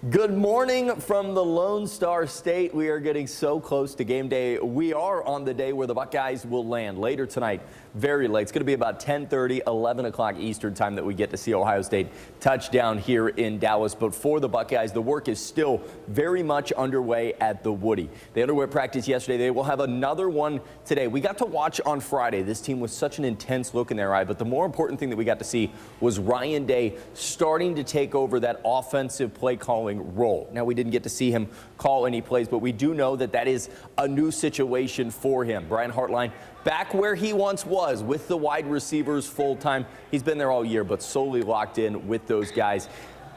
Good morning from the Lone Star State. We are getting so close to game day. We are on the day where the Buckeyes will land later tonight, very late. It's going to be about 10:30, 11 o'clock Eastern time that we get to see Ohio State touchdown here in Dallas. But for the Buckeyes, the work is still very much underway at the Woody. They underwent practice yesterday. They will have another one today. We got to watch on Friday. This team was such an intense look in their eye. But the more important thing that we got to see was Ryan Day starting to take over that offensive play calling role. Now, we didn't get to see him call any plays, but we do know that that is a new situation for him. Brian Hartline back where he once was with the wide receivers full time. He's been there all year, but solely locked in with those guys.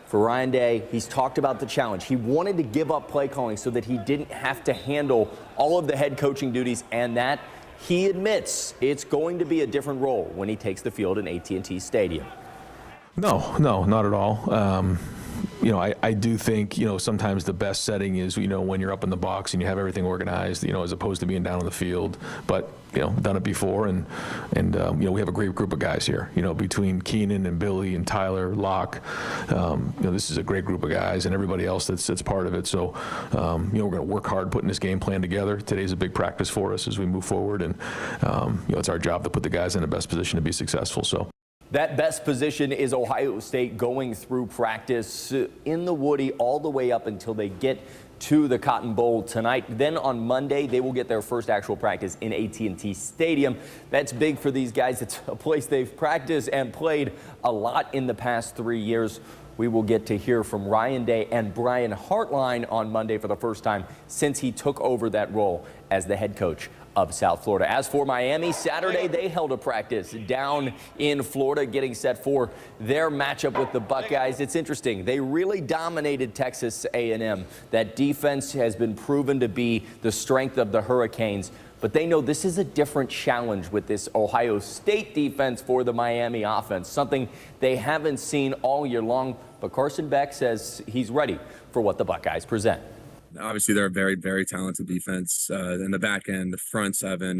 For Ryan Day, he's talked about the challenge. He wanted to give up play calling so that he didn't have to handle all of the head coaching duties, and that he admits it's going to be a different role when he takes the field in AT&T Stadium. No, not at all. I do think, sometimes the best setting is, when you're up in the box and you have everything organized, as opposed to being down on the field. But, done it before. And we have a great group of guys here, between Keenan and Billy and Tyler, Locke. This is a great group of guys and everybody else that's part of it. So, we're going to work hard putting this game plan together. Today's a big practice for us as we move forward. And, it's our job to put the guys in the best position to be successful. So. That best position is Ohio State going through practice in the Woody all the way up until they get to the Cotton Bowl tonight. Then on Monday, they will get their first actual practice in AT&T Stadium. That's big for these guys. It's a place they've practiced and played a lot in the past 3 years. We will get to hear from Ryan Day and Brian Hartline on Monday for the first time since he took over that role as the head coach of South Florida. As for Miami, Saturday they held a practice down in Florida, getting set for their matchup with the Buckeyes. It's interesting. They really dominated Texas A&M. That defense has been proven to be the strength of the Hurricanes. But they know this is a different challenge with this Ohio State defense for the Miami offense, something they haven't seen all year long. But Carson Beck says he's ready for what the Buckeyes present. Obviously, they're a very, very talented defense. In the back end, the front seven,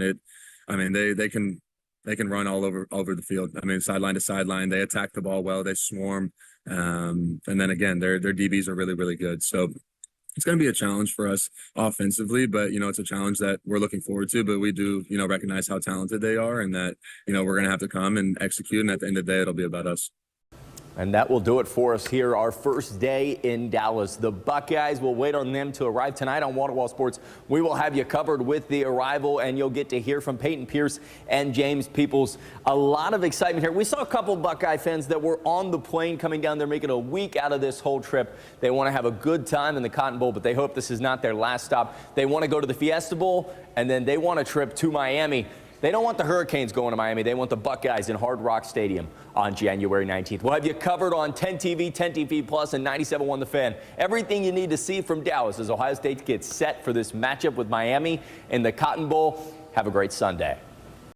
they can run all over the field. Sideline to sideline, they attack the ball well. They swarm, and then again, their DBs are really, really good. So it's going to be a challenge for us offensively, but it's a challenge that we're looking forward to. But we do, recognize how talented they are, and that we're going to have to come and execute. And at the end of the day, it'll be about us. And that will do it for us here, our first day in Dallas. The Buckeyes will wait on them to arrive tonight on Wall Sports. We will have you covered with the arrival, and you'll get to hear from Peyton Pierce and James Peoples. A lot of excitement here. We saw a couple Buckeye fans that were on the plane coming down there, making a week out of this whole trip. They want to have a good time in the Cotton Bowl, but they hope this is not their last stop. They want to go to the Fiesta Bowl, and then they want a trip to Miami. They don't want the Hurricanes going to Miami. They want the Buckeyes in Hard Rock Stadium on January 19th. We'll have you covered on 10 TV, 10 TV Plus, and 97.1 The Fan. Everything you need to see from Dallas as Ohio State gets set for this matchup with Miami in the Cotton Bowl. Have a great Sunday.